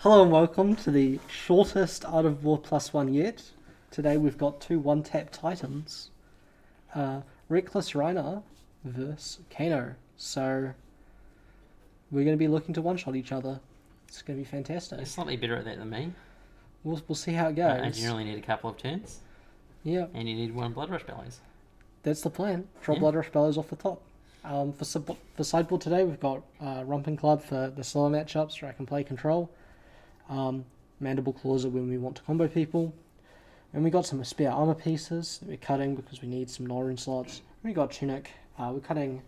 Hello and welcome to the shortest Art of War +1 yet. Today we've got two one-tap titans. Reckless Rhinar versus Kano. So we're going to be looking to one-shot each other. It's going to be fantastic. You're slightly better at that than me. We'll see how it goes. I generally need a couple of turns. Yeah. And you need one Blood Rush Bellows. That's the plan. Drop Blood Rush Bellows off the top. For sideboard today, we've got Romping Club for the slower matchups where I can play control. Mandible Claws are when we want to combo people. And we got some spare armor pieces that we're cutting because we need some Norrune slots. And we got Tunic. We're cutting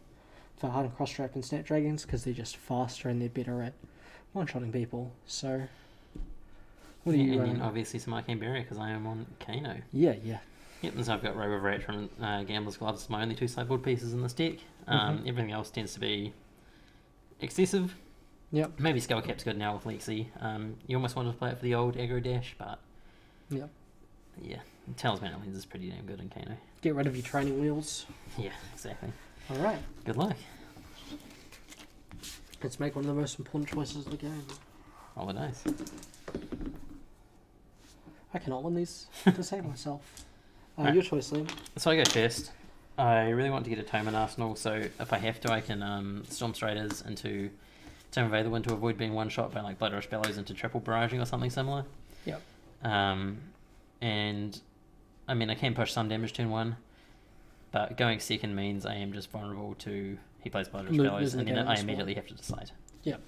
for Hardened Crosstrap and Snapdragons because they're just faster and they're better at one-shotting people. So, what are you And then obviously some Arcane Barrier because I am on Kano. Yeah. Yep, and so I've got Robe of Ratron and Gambler's Gloves as my only two sideboard pieces in this deck. Everything else tends to be excessive. Yep. Maybe Skullcap's good now with Lexi. You almost want to play it for the old aggro dash, but Yep. yeah, Talisman Lens is pretty damn good in Kano. Get rid of your training wheels. Yeah, exactly. Alright. Good luck. Let's make one of the most important choices of the game. Roll the dice. I cannot win these to save myself. Right. Your choice, Liam. So I go first. I really want to get a Tome in Arsenal, so if I have to, I can Storm Striders into Tome of Aetherwind to avoid being one-shot by like Blood Rush Bellows into triple barraging or something similar. Yep. And I mean, I can push some damage turn one, but going second means I am just vulnerable to he plays Blood Rush Bellows, and then I immediately have to decide. Yep.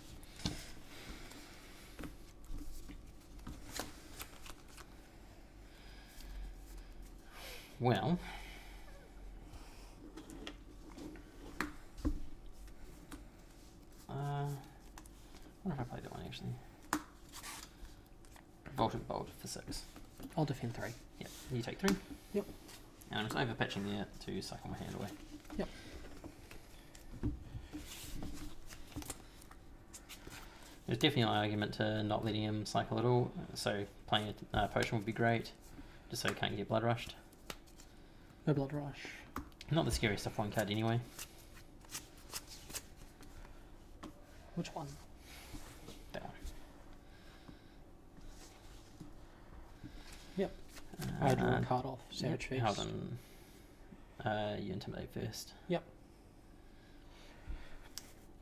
Well, I wonder if I played that one actually. Boltyn Bolt for 6. I'll defend 3. Yep, you take 3. Yep. And I'm just over pitching there to cycle my hand away. Yep. There's definitely an argument to not letting him cycle at all, so playing a potion would be great, just so he can't get blood rushed. No blood rush. Not the scariest of one card anyway. Which one? That one. Yep. I draw a card off. Savage Face. Hold on. You intimidate first. Yep.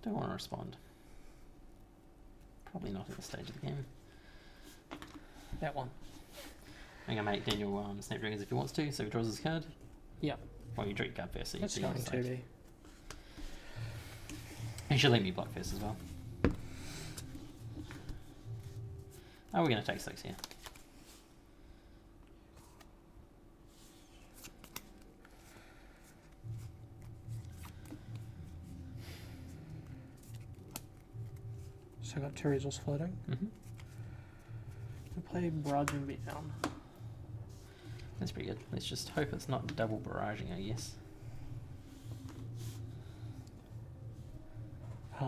Don't want to respond. Probably not at this stage of the game. That one. I'm going to make Daniel Snapdragons if he wants to, so he draws his card. Yep. Well, you drew your card first, so That's you going decide. to be. You should let me block first as well. Oh, we're going to take 6 here. So I got 2 resource floating. I play Barraging Beatdown. That's pretty good. Let's just hope it's not double barraging, I guess.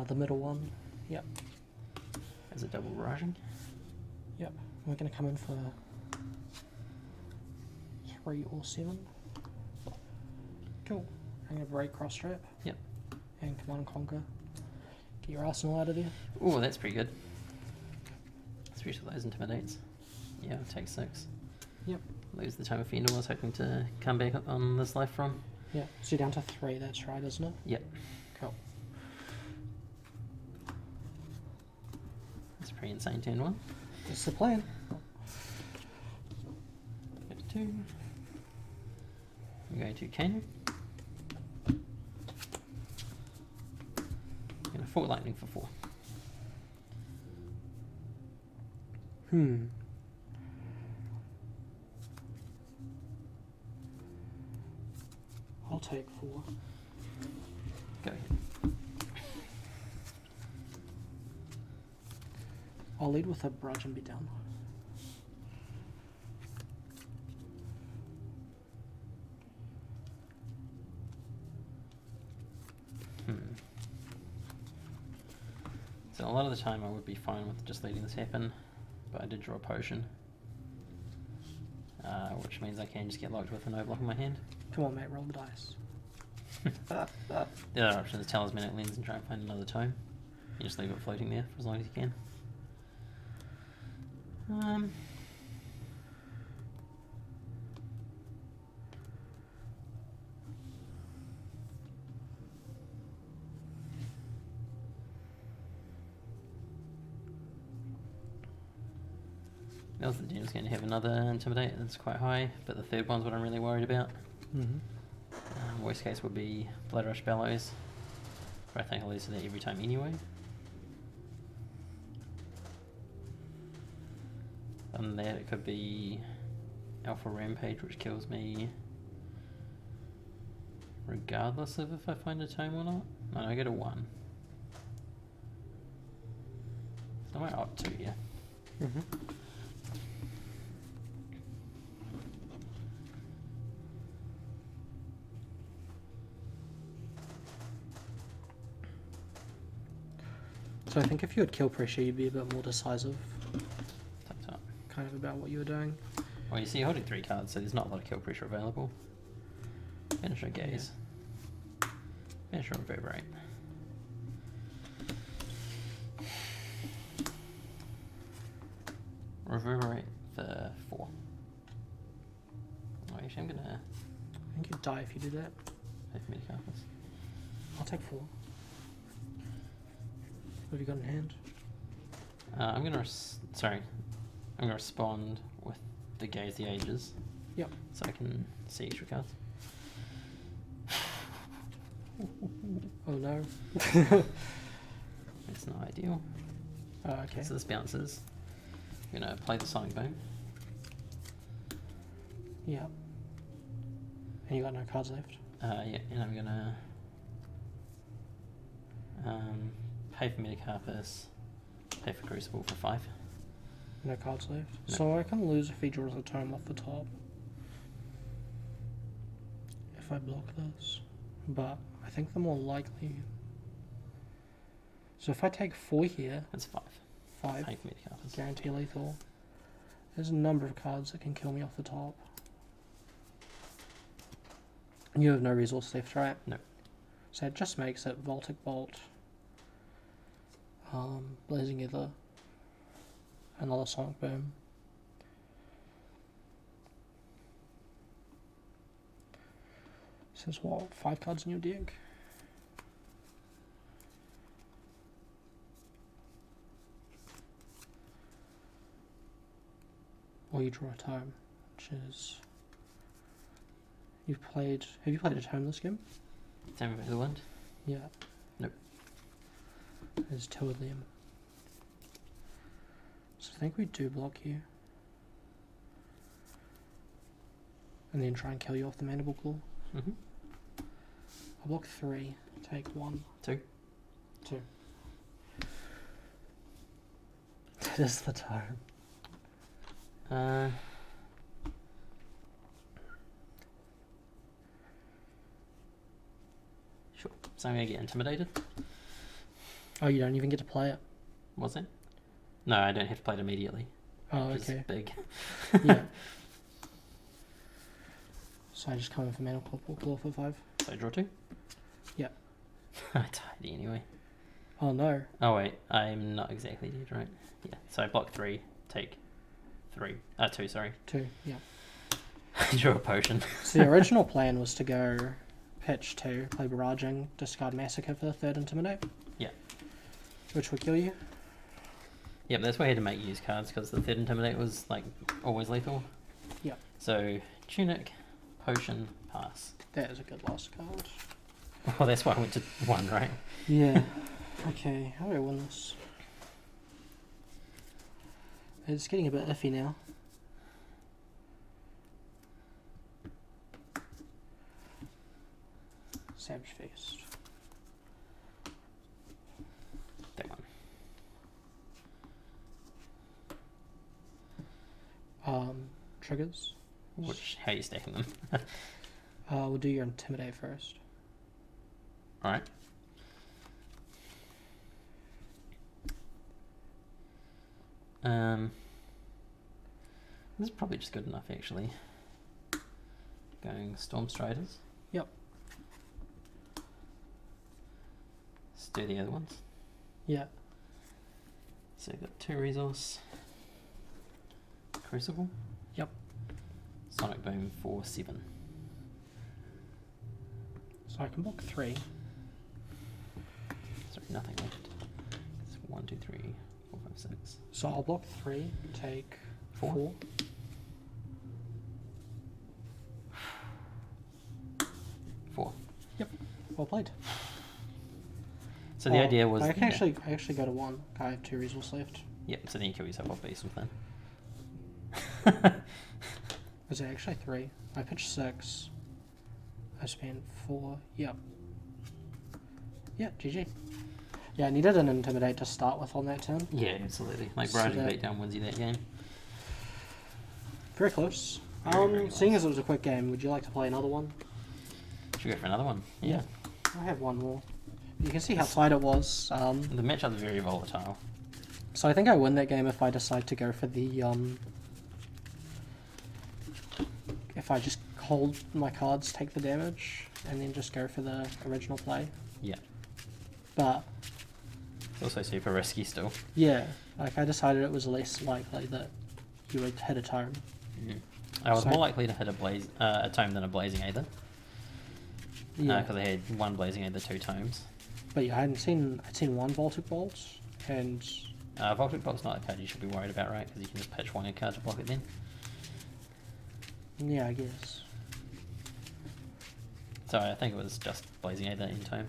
The middle one. Yep. Is it double barraging? Yep. We're going to come in for 3 or 7. Cool. I'm going to break cross strap. Yep. And Command and Conquer. Get your arsenal out of there. Oh, that's pretty good. Especially those intimidates. Yeah, I'll take 6. Yep. Lose the Tome of Fendel I was hoping to come back on this life from. Yeah. So you're down to 3, that's right, isn't it? Yep. Cool. That's pretty insane turn 1. That's the plan. Go to 2. I'm going to Kano. And a Fort Lightning for 4. I'll take 4. Go ahead. I'll lead with a Barrage and Beatdown. So a lot of the time I would be fine with just letting this happen, but I did draw a potion, which means I can just get locked with a no block in my hand. Come on, mate, roll the dice. The other option is Talismanic Lens and try and find another tome. You just leave it floating there for as long as you can. Mel's the Dem's going to have another Intimidate that's quite high, but the third one's what I'm really worried about. Worst case would be Blood Rush Bellows, but I think I'll lose to that every time anyway. Other than that, it could be Alpha Rampage, which kills me regardless of if I find a tome or not. No, I get a 1. I might opt 2, yeah. So I think if you had kill pressure, you'd be a bit more decisive, Top. kind of about what you were doing. Well, you see, you're holding 3 cards, so there's not a lot of kill pressure available. Finish or Gaze. Finish or Reverberate. Reverberate for 4. Oh, actually, I'm gonna I think you'd die if you did that. pay for Metacarpus. I'll take 4. What have you got in hand? I'm gonna I'm gonna respond with the Gaze the Ages. Yep. So I can see extra cards. Oh no. It's not ideal. Oh, okay. So this bounces. I'm gonna play the Sonic Boom. Yeah. And you got no cards left? Yeah, and I'm gonna pay for Metacarpus, pay for Crucible for 5. No cards left. No. So I can lose if he draws a tome off the top. If I block this. But I think the more likely... So if I take 4 here, That's 5. 5, Pay for Metacarpus. guarantee lethal. There's a number of cards that can kill me off the top. And you have no resource left, right? No. So it just makes it Voltic Bolt, Blazing Ether, another Sonic Boom. So there's what, 5 cards in your deck? Or you draw a tome, which is... Have you played a tome this game? Tome of the Wind. Yeah. Nope. There's 2 of them. So I think we do block you. And then try and kill you off the Mandible Claw. Mm-hmm. I block 3, take 1. 2. 2. That is the tome. Sure. So I'm gonna get intimidated. Oh, you don't even get to play it? Was it? No, I don't have to play it immediately. Oh, Which okay. is big. Yeah. So I just come in for Mana Claw for 5. So I draw 2? Yeah. Tidy anyway. Oh no. Oh wait, I'm not exactly dead, right? Yeah. So I block 3, take 3. 2, sorry. 2, yeah. I draw a potion. So the original plan was to go pitch 2, play Barraging, discard Massacre for the 3rd Intimidate. Yeah. Which would kill you. Yep, that's why I had to make use cards, because the 3rd Intimidate was like always lethal. Yeah. So Tunic, Potion, Pass. That is a good last card. Well, that's why I went to 1, right? Yeah. Okay, how do I win this? It's getting a bit iffy now. Savage Feast. That one. Triggers. How are you stacking them? We'll do your Intimidate first. Alright. This is probably just good enough, actually. Going Storm Striders. Yep. Let's do the other ones. Yeah. So we've got 2 resource. Crucible? Yep. Sonic Boom for 7. So I can block 3. Sorry, nothing left. It's 1, 2, 3, 4, 5, 6. So I'll block 3, take 4. 4. Yep. Well played. So the idea was... I can actually go to 1. I have 2 resources left. Yep, so then you kill yourself off base with then. Is it actually 3? I pitched 6. I spent 4. Yep. Yeah, GG. Yeah, I needed an Intimidate to start with on that turn. Yeah, absolutely. Like, So Barraging that- Beatdown wins you that game. Very close. Very Seeing close. as it was a quick game, would you like to play another one? Should we go for another one? Yeah. I have one more. You can see how tight it was. The matchup's very volatile. So I think I win that game if I decide to go for the if I just hold my cards, take the damage, and then just go for the original play. Yeah. But It's also super risky still. yeah, like I decided it was less likely that you would hit a tome. I was So- more likely to hit a tome than a Blazing Aether. Yeah, Because I had 1 Blazing Aether, 2 tomes. but yeah, I'd seen 1 Voltic Bolt, and Voltic Bolt's not a card you should be worried about, right? Because you can just pitch 1 card to block it then. yeah, I guess. So I think it was just Blazing Aether in tome.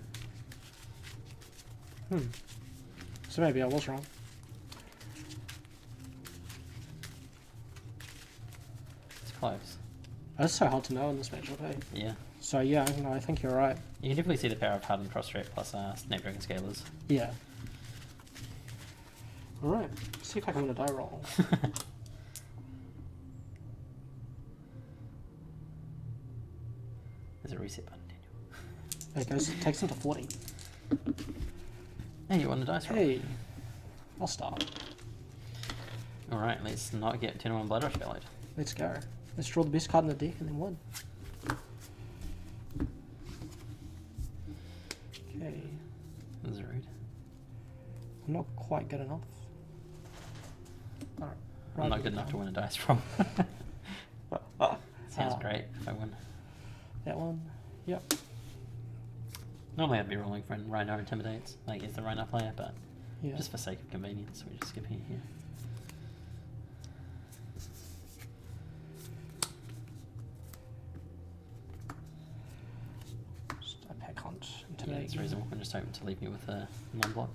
So maybe I was wrong. It's close. It's so hard to know in this matchup, eh? Yeah. So yeah, no, I think you're right. You can definitely see the power of Hardened Cross-Trap plus Snapdragon Scalers. Yeah. Alright, see if I can win a die roll. There's a reset button, Daniel. It takes them to 40. Hey, you won the dice roll. Hey, I'll start. Alright, let's not get 10-1 Blood Rush Ballad. Let's go. Let's draw the best card in the deck and then win. Okay, This is rude. I'm not quite good enough. Alright. I'm not good enough to win a dice roll. Sounds great if I win. That one. Yep. Normally I'd be rolling for Rhinar Intimidates, like as the Rhinar player, but Yeah. just for sake of convenience, we're just skipping it here. Just a pack hunt. Yeah, Intimidate. it's reasonable. I'm just hoping to leave me with a non-block.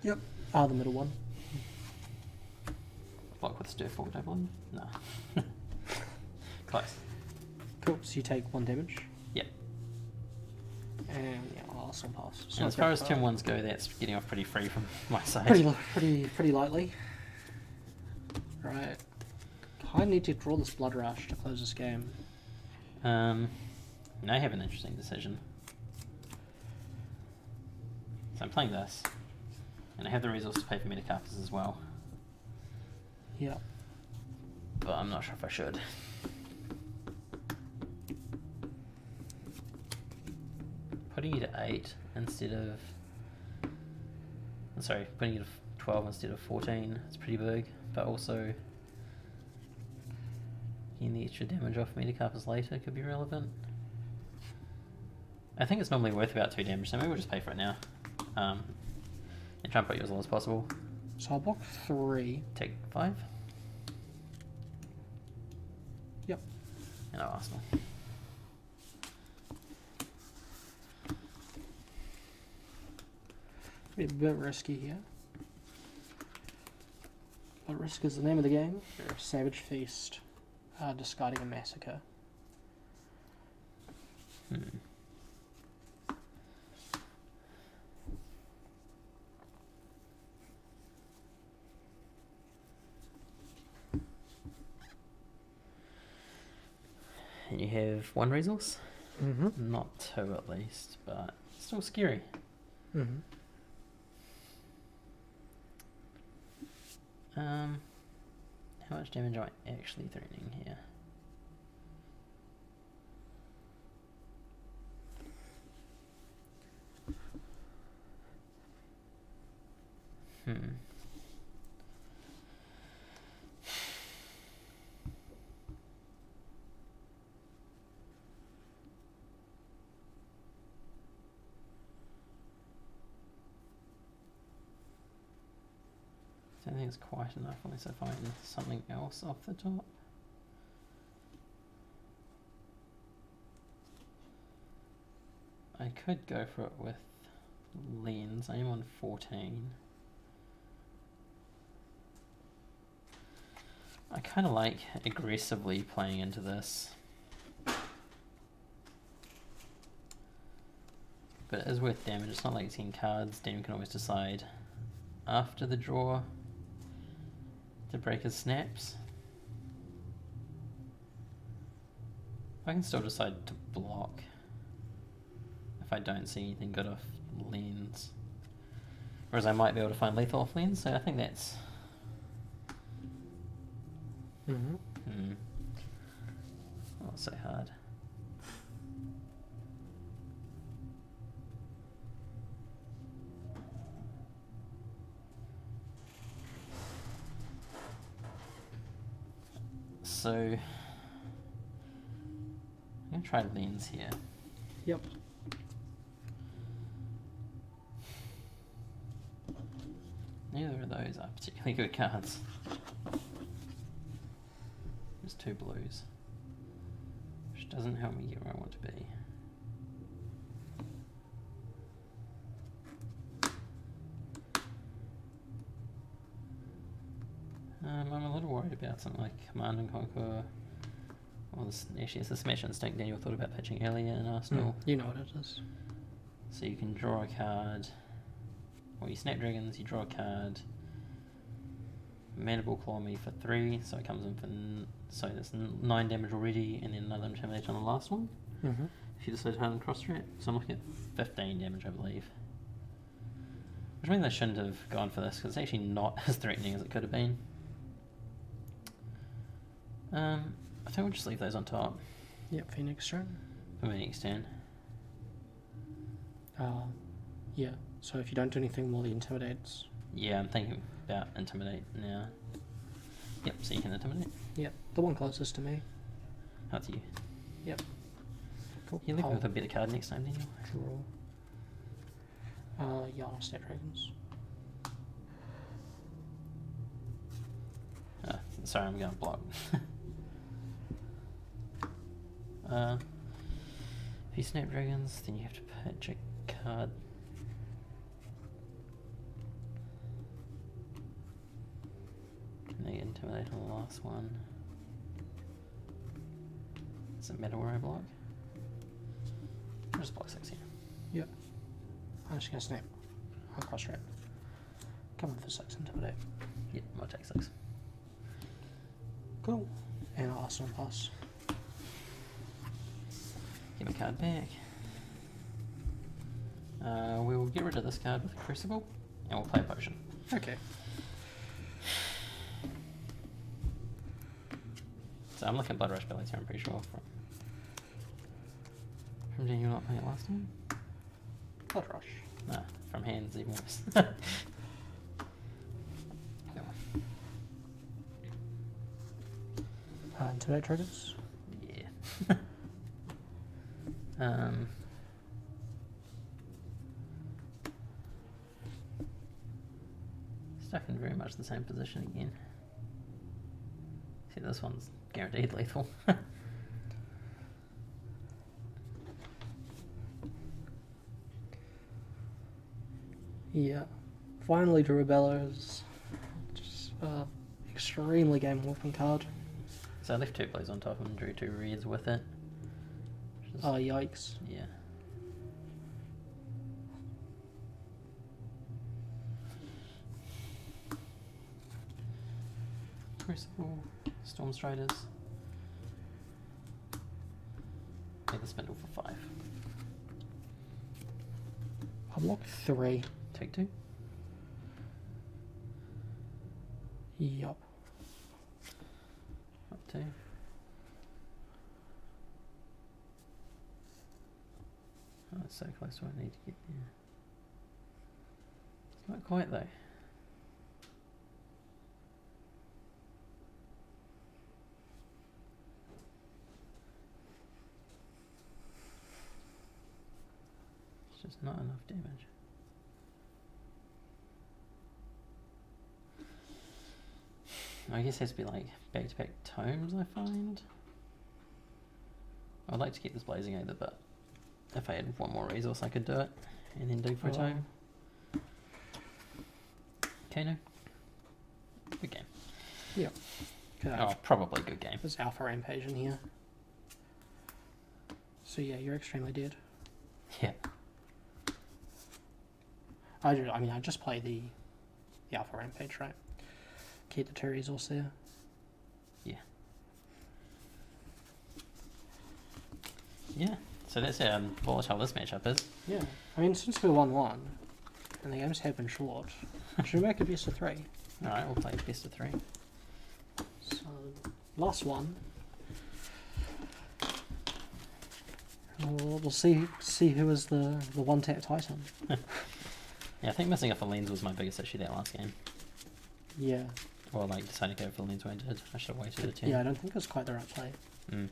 Yep. The middle one. Block with Stir Forward, I believe? No. Close. Cool. So you take 1 damage. Yep. And yeah, I'll also pass. So And as far as turn 1s go, that's getting off pretty free from my side. pretty lightly. Right. I need to draw this Blood Rush to close this game. Now I have an interesting decision. So I'm playing this, and I have the resource to pay for Metacarpus as well, Yeah. but I'm not sure if I should. Putting you to 8 instead of... Sorry, putting you to 12 instead of 14 is pretty big, but also getting the extra damage off Metacarpus later could be relevant. I think it's normally worth about 2 damage, so maybe we'll just pay for it now. And try and put you as low as possible. So I'll block 3. Take 5. Yep. And I'll Arsenal. Be a bit risky here. But risk is the name of the game. Savage Feast. Discarding a Massacre. And you have 1 resource? Mm-hmm. Not 2 at least, but still scary. Mm-hmm. How much damage am I actually threatening here? think it's quite enough unless I find something else off the top. I could go for it with lens. I am on 14. I kind of like aggressively playing into this. But it is worth damage. It's not like it's 10 cards. Damon can always decide after the draw to break his snaps. I can still decide to block if I don't see anything good off lens. Whereas I might be able to find lethal off lens, so I think that's... Not so hard. So I'm gonna try lens here. Yep. Neither of those are particularly good cards. Just 2 blues, which doesn't help me get where I want to be. I'm a little worried about something like Command and Conquer. Well, actually, it's a Smash Instinct Daniel thought about pitching earlier in Arsenal. You know what it is. So you can draw a card, or you Snapdragons, you draw a card. Mandible Claw me for 3, so it comes in for so that's 9 damage already, and then another Intimidate on the last one. If you decide to hard and cross threat, so I'm looking at 15 damage, I believe. Which means I shouldn't have gone for this because it's actually not as threatening as it could have been. I think we'll just leave those on top. Yep, Phoenix turn. For my next turn. Yeah, so if you don't do anything while he intimidates. Yeah, I'm thinking about Intimidate now. Yep, so you can Intimidate. Yep, the one closest to me. That's you. Yep. Cool. You leave me with a better card next time, Daniel. Cool. Yeah, I'll Snapdragons. Sorry, I'm going to block. If you Snapdragons, then you have to pitch a card. And they Intimidate on the last one. Does it matter where I block? I'll just block 6 here. Yep. I'm just going to snap. I'll cross threat. Come in for 6 Intimidate. Yep, I'll take 6. Cool. And I'll Arsenal pass. Get my card back. We will get rid of this card with a Crucible, and we'll play a potion. Okay. So I'm looking at Blood Rush Bellies here, I'm pretty sure. From Daniel not playing it last time? Blood Rush. Nah, from hands even worse. Intimidate triggers. Yeah. Stuck in very much the same position again. See, this one's guaranteed lethal. Yeah. Finally, Durabello's just extremely game warping card. So I left 2 blues on top and drew 2 reds with it. Oh, yikes. Yeah. Crucible, Storm Striders. Make the spindle for 5. I'll block 3. Take 2. Yup. Up 2. Oh, it's so close to what I need to get there. It's not quite though. It's just not enough damage. I guess it has to be like back-to-back tomes, I find. I'd like to keep this Blazing Aether, but if I had one more resource I could do it and then dig for a tome. Kano. Good game. Yep. Oh, probably good game. There's Alpha Rampage in here. So yeah, you're extremely dead. Yeah. I mean, I just play the Alpha Rampage, right? Keep the 2 resource there. Yeah. Yeah. So that's how volatile this matchup is. Yeah. I mean, since we're 1-1, and the games have been short, should we make a best of 3? Alright, we'll play best of 3. So, last one. We'll see who is the one-tap Titan. Yeah, I think missing off a lens was my biggest issue that last game. Yeah. Or like deciding to go for the lens when I did. I should have waited a turn. Yeah, I don't think it was quite the right play. Mm.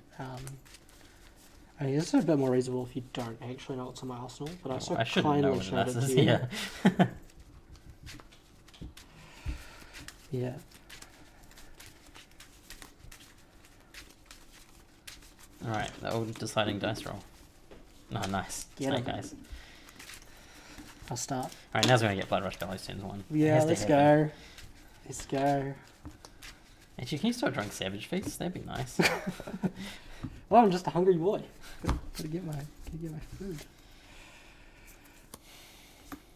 I mean, this is a bit more reasonable if you don't actually know what's in my arsenal, but I also I shouldn't know kindly what showed this it is. to you. Yeah. Yeah. Alright, the old deciding dice roll. No, nice. Get Snake 'em. eyes. I'll start. Alright, now's when I get Blood Rush Bellows turns 1. It Yeah, has to let's happen. go. Let's go. Actually, can you start drawing Savage Feast? That'd be nice. Oh, I'm just a hungry boy. Gotta get my food.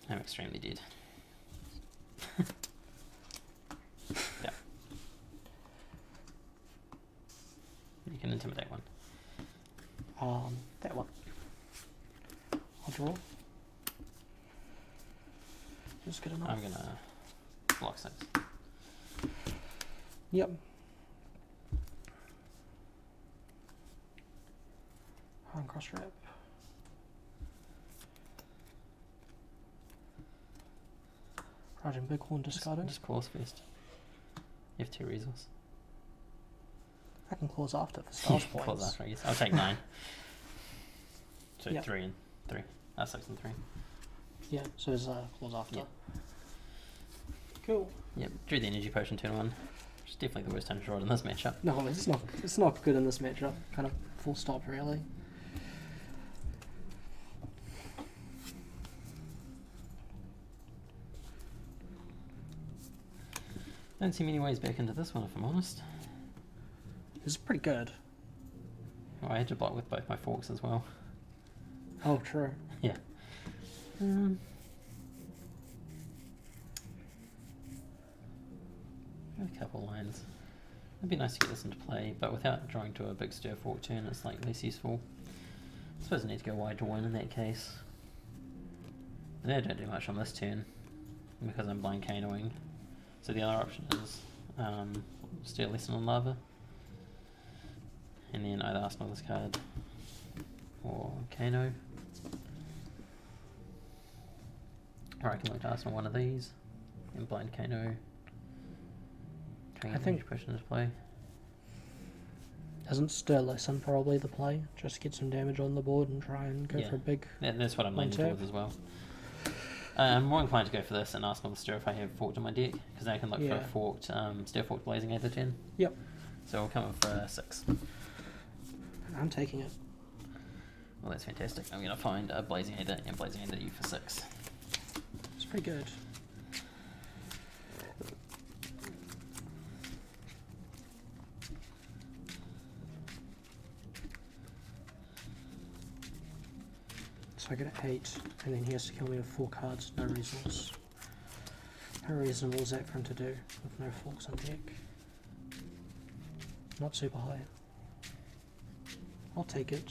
I'm extremely dead. Yeah. You can intimidate one. That one. I'll draw. Just good enough. I'm gonna block 6. Yep. On cross wrap. Raging Bighorn discarded. Just claws first. You have 2 resources. I can claws after for stars points. Claws after, I guess. I'll take 9. So Yep. 3 and 3. 6 and 3. Yeah, so there's claws after. Yep. Cool. Yep, drew the energy potion turn 1. Which is definitely the worst time to draw it in this matchup. No, it's not. It's not good in this matchup. Kind of full stop, really. Don't see many ways back into this one, if I'm honest. This is pretty good. Oh, I had to block with both my forks as well. Oh, true. Yeah. A couple lines. It'd be nice to get this into play, but without drawing to a big stir fork turn, it's like less useful. I suppose I need to go wide to win in that case. But I don't do much on this turn because I'm blind Kanoing. So the other option is Stir Lesson on Lava, and then either Arsenal this card or Kano. Or I can look to Arsenal one of these and blind Kano. I think push into play. Isn't Stir Lesson probably the play? Just get some damage on the board and try and go for a big. That's what I'm leaning one-tap. towards as well. I'm more inclined to go for this and Arsenal the Stir if I have forked in my deck, because then I can look for a forked Stir forked Blazing Aether turn. Yep. So we'll come in for a 6. I'm taking it. Well, that's fantastic. I'm going to find a Blazing Aether and Blazing Aether you for 6. It's pretty good. So I get an 8, and then he has to kill me with 4 cards, no resource. How reasonable is that for him to do with no forks on deck? Not super high. I'll take it.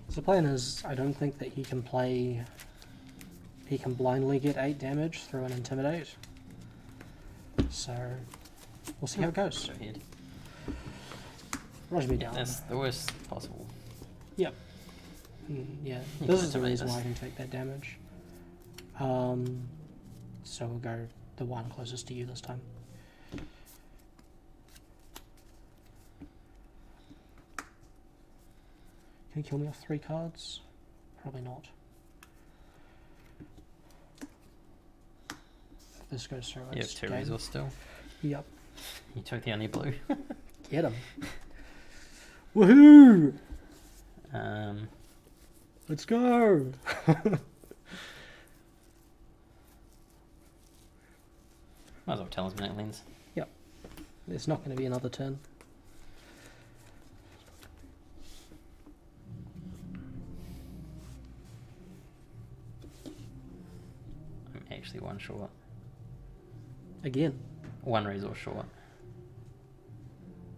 So the plan is, I don't think that he can play. He can blindly get 8 damage through an Intimidate. So we'll see how it goes. Go ahead. Rush me down. That's the worst possible. Yep. Yeah, You this can is the intimidate reason this. why I can take that damage. So we'll go the one closest to you this time. Can you kill me off 3 cards? Probably not. if this goes through. You have it's 2 game. resource still. Yep. You took the only blue. Get him. Woohoo! Let's go! Might as well talismanic lens. Yep. There's not going to be another turn. I'm actually 1 short. Again. 1 resource short.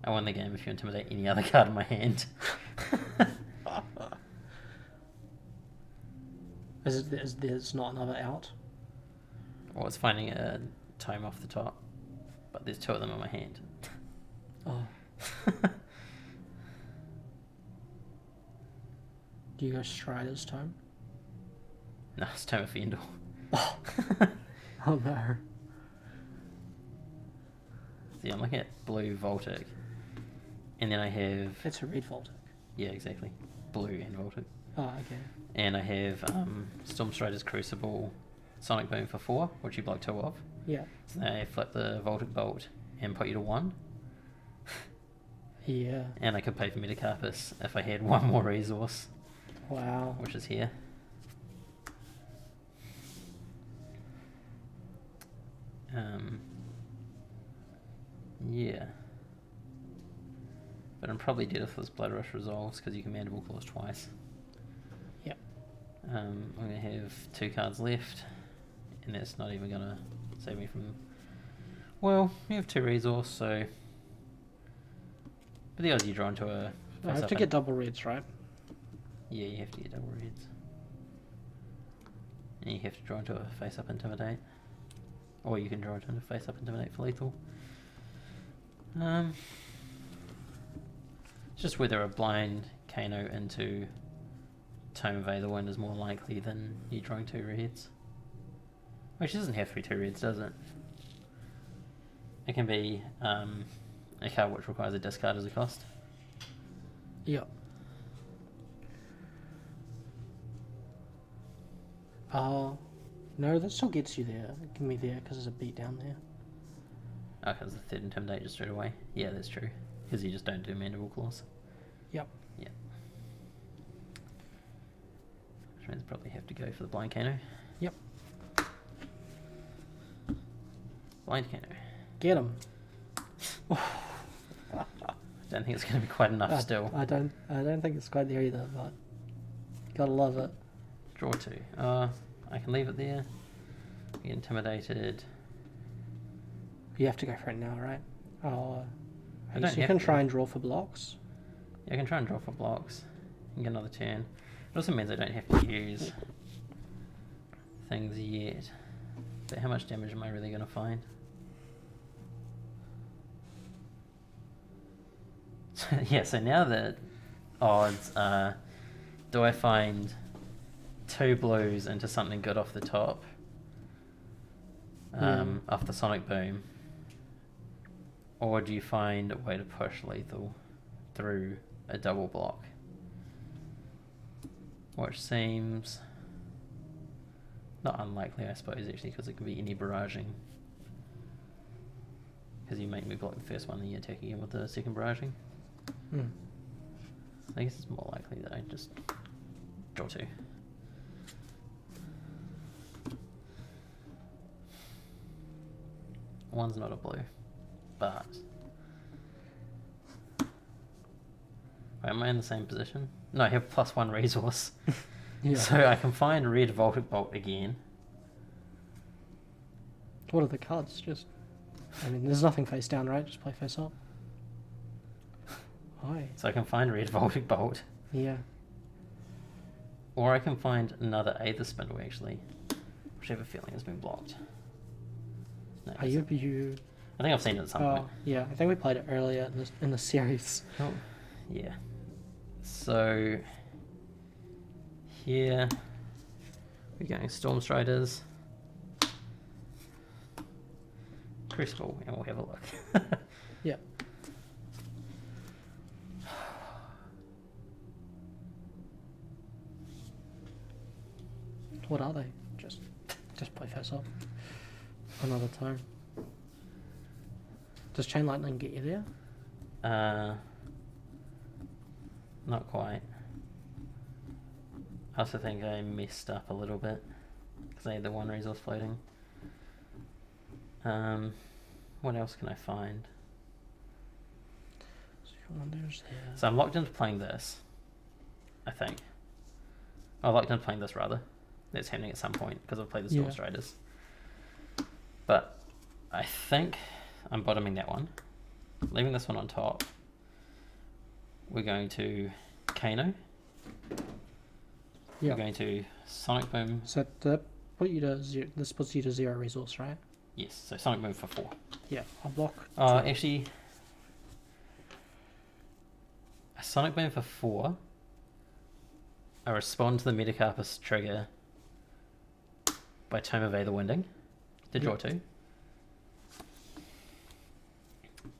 I won the game if you intimidate any other card in my hand. There's not another out? Well, it's finding a tome off the top, but there's 2 of them in my hand. Oh. Do you go Strider's tome? No, it's Tome of Fendel. Oh. Oh no. See, I'm looking at blue Voltic, and then I have... It's a red Voltic. Yeah, exactly. Blue and Voltic. Oh, okay. And I have Stormstrider's Crucible, Sonic Boom for 4, which you block 2 of. Yeah. So now I flip the Voltic Bolt and put you to 1. Yeah. And I could pay for Metacarpus if I had 1 more resource. Wow. Which is here. Yeah. But I'm probably dead if this Blood Rush resolves because you can Mandible Claws twice. Yep. I'm going to have 2 cards left, and that's not even going to save me from... Well, you have 2 resource, so... But the odds you draw into a... I have to get double reds, right? Yeah, you have to get double reds. And you have to draw into a face-up Intimidate. Or you can draw into a face-up Intimidate for lethal. Just whether a blind Kano into Tome of Aetherwind is more likely than you drawing 2 reds. Which doesn't have to be 2 reds, does it? It can be a card which requires a discard as a cost. Yep. No, that still gets you there. Give me there because there's a beat down there. Oh, because the 3rd Intimidate just straight away. Yeah, that's true. Because you just don't do Mandible Claws. Yep. Yeah. Which means probably have to go for the Blind Kano. Yep. Blind Kano. Get him. I don't think it's going to be quite enough still. I don't think it's quite there either, but gotta love it. Draw 2. I can leave it there. Be intimidated. You have to go for it now, right? Oh, I don't you have can to. try and draw for blocks. Yeah, I can try and draw for blocks and get another turn. It also means I don't have to use things yet. But how much damage am I really going to find? Yeah, so now the odds are, do I find 2 blues into something good off the top, off the Sonic Boom, or do you find a way to push lethal through a double block? Which seems not unlikely, I suppose, actually, because it could be any barraging. Because you make me block the first one, then you attack again with the second barraging. I guess it's more likely that I just draw 2. One's not a blue, but... Wait, am I in the same position? No, I have +1 resource. Yeah. So I can find red Voltic Bolt again. What are the cards? Just, I mean, there's nothing face down, right? Just play face up. Hi. So I can find red Voltic Bolt. Yeah. Or I can find another Aether Spindle, actually. Which I have a feeling has been blocked. No, Are you? I think I've seen it at some point. Yeah. I think we played it earlier in the series. Oh, yeah. So here we're going Stormstriders, Crucible, and we'll have a look. Yeah. What are they? Just play face up. Another tone. Does Chain Lightning get you there? Not quite. I also think I messed up a little bit because I had the one resource floating. What else can I find? So I'm locked into playing this, I think. I'm locked into playing this rather. That's happening at some point because I've played the Storm Striders. But I think I'm bottoming that one. Leaving this one on top. We're going to Kano. Yeah. We're going to Sonic Boom. So that put you to zero, this puts you to 0 resource, right? Yes, so Sonic Boom for 4. Yeah, I'll block. Actually, a Sonic Boom for 4. I respond to the Metacarpus trigger by Tome of the Winding to draw 2.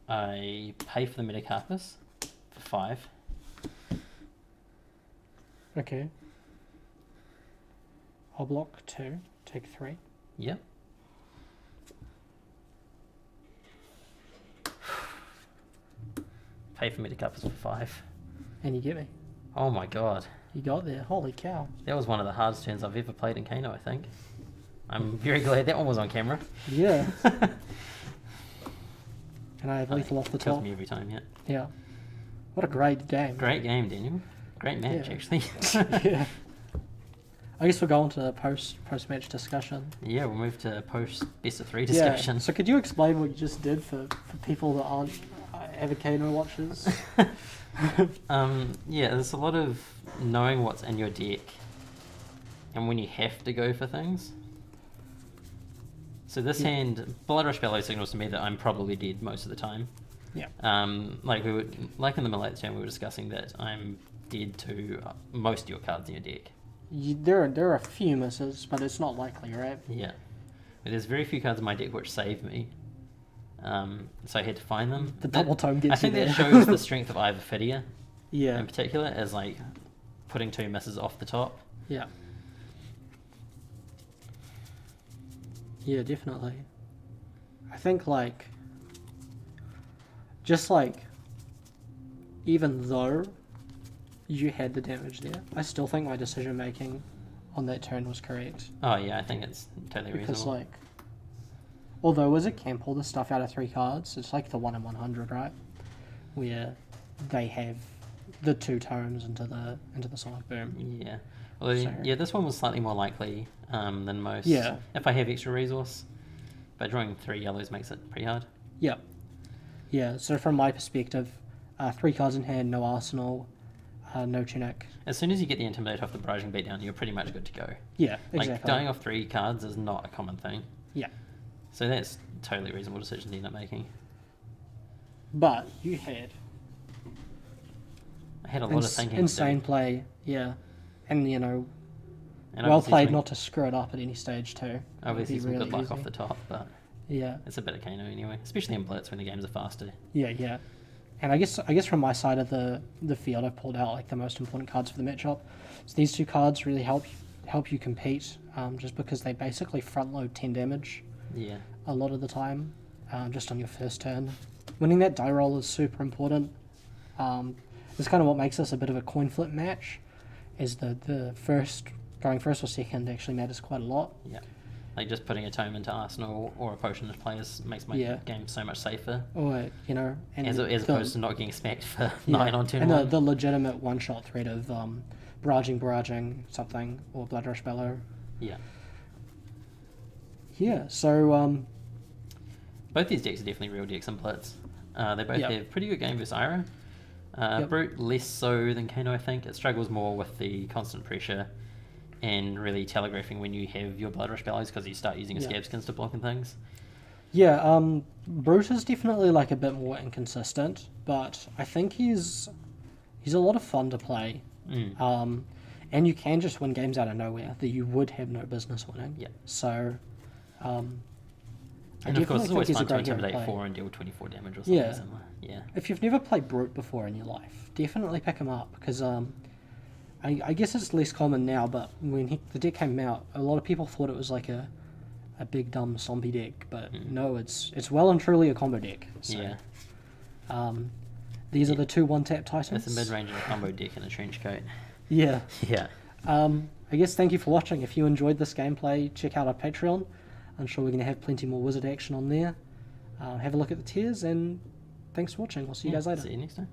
I pay for the Metacarpus for 5. Okay. I'll block 2, take 3. Yep. Pay for Metacarpus for 5. And you get me. Oh my god. You got there. Holy cow. That was one of the hardest turns I've ever played in Kano, I think. I'm very glad that one was on camera. Yeah. And I have lethal off the Kills top. me every time, yeah. Yeah. What a great game. Great game, Daniel. Great match, Yeah. actually. Yeah. I guess we'll go on to post-match discussion. Yeah, we'll move to post best of 3 discussion. Yeah. So could you explain what you just did for people that aren't avid Kano watchers? Yeah, there's a lot of knowing what's in your deck and when you have to go for things. So this hand, Blood Rush Bellow signals to me that I'm probably dead most of the time. Yeah. Like in the Malate turn we were discussing that I'm dead to most of your cards in your deck. There are a few misses, but it's not likely, right? Yeah. But there's very few cards in my deck which save me. So I had to find them. The double tome gets I think you that there. shows the strength of Ivophidia Yeah. in particular, as like putting 2 misses off the top. Yeah. Yeah, definitely. I think even though you had the damage there, I still think my decision making on that turn was correct. Oh yeah, I think it's totally Because reasonable. although Wizard can pull this stuff out of 3 cards, it's like the 1 in 100, right? Where they have the 2 tomes into the Sonic Boom. Yeah. Although, So- yeah, this one was slightly more likely than most. Yeah. If I have extra resource. But drawing 3 yellows makes it pretty hard. Yep. Yeah, so from my perspective, 3 cards in hand, no arsenal, no tunic. As soon as you get the Intimidate off the Barraging Beatdown, you're pretty much good to go. Yeah, Like, exactly. dying off 3 cards is not a common thing. Yeah. So that's a totally reasonable decision to end up making. But you had I had a lot of thinking to do. insane play, yeah. And, And well obviously played some- not to screw it up at any stage too. Obviously It'd some be good really luck off easy. the top, but Yeah, it's a bit of Kano anyway. Especially in Blitz when the games are faster. yeah. And I guess from my side of the field, I've pulled out like the most important cards for the matchup. So these 2 cards really help you compete, just because they basically front load 10 damage Yeah. a lot of the time, just on your first turn. Winning that die roll is super important. It's kind of what makes this a bit of a coin flip match, is the going first or second actually matters quite a lot. Yeah. Like just putting a tome into Arsenal or a potion into players makes my Yeah. game so much safer. Or, and As opposed to not getting smacked for 9 on turn and 1. the legitimate one-shot threat of barraging something, or Blood Rush Bellow. Yeah. Yeah, so Both these decks are definitely real decks in Blitz. They both Yep. have pretty good game versus Ira. Yep. Brute less so than Kano, I think. It struggles more with the constant pressure and really telegraphing when you have your Blood Rush Bellows because you start using your Yeah. Scabskins to block and things. yeah, Brute is definitely like a bit more inconsistent, but I think he's a lot of fun to play. And you can just win games out of nowhere that you would have no business winning. Yeah. So, And of course, it's always fun to great game intimidate play. 4 and deal 24 damage or something Yeah. similar. Yeah. If you've never played Brute before in your life, definitely pick him up, because I guess it's less common now, but when the deck came out, a lot of people thought it was like a a big dumb zombie deck, but no, it's well and truly a combo deck. So, Yeah. These are the 2 1-tap Titans. It's a mid-range and a combo deck in a trench coat. Yeah. Yeah. I guess thank you for watching. If you enjoyed this gameplay, check out our Patreon. I'm sure we're going to have plenty more wizard action on there. Have a look at the tiers, and thanks for watching. We'll see you guys later. See you next time.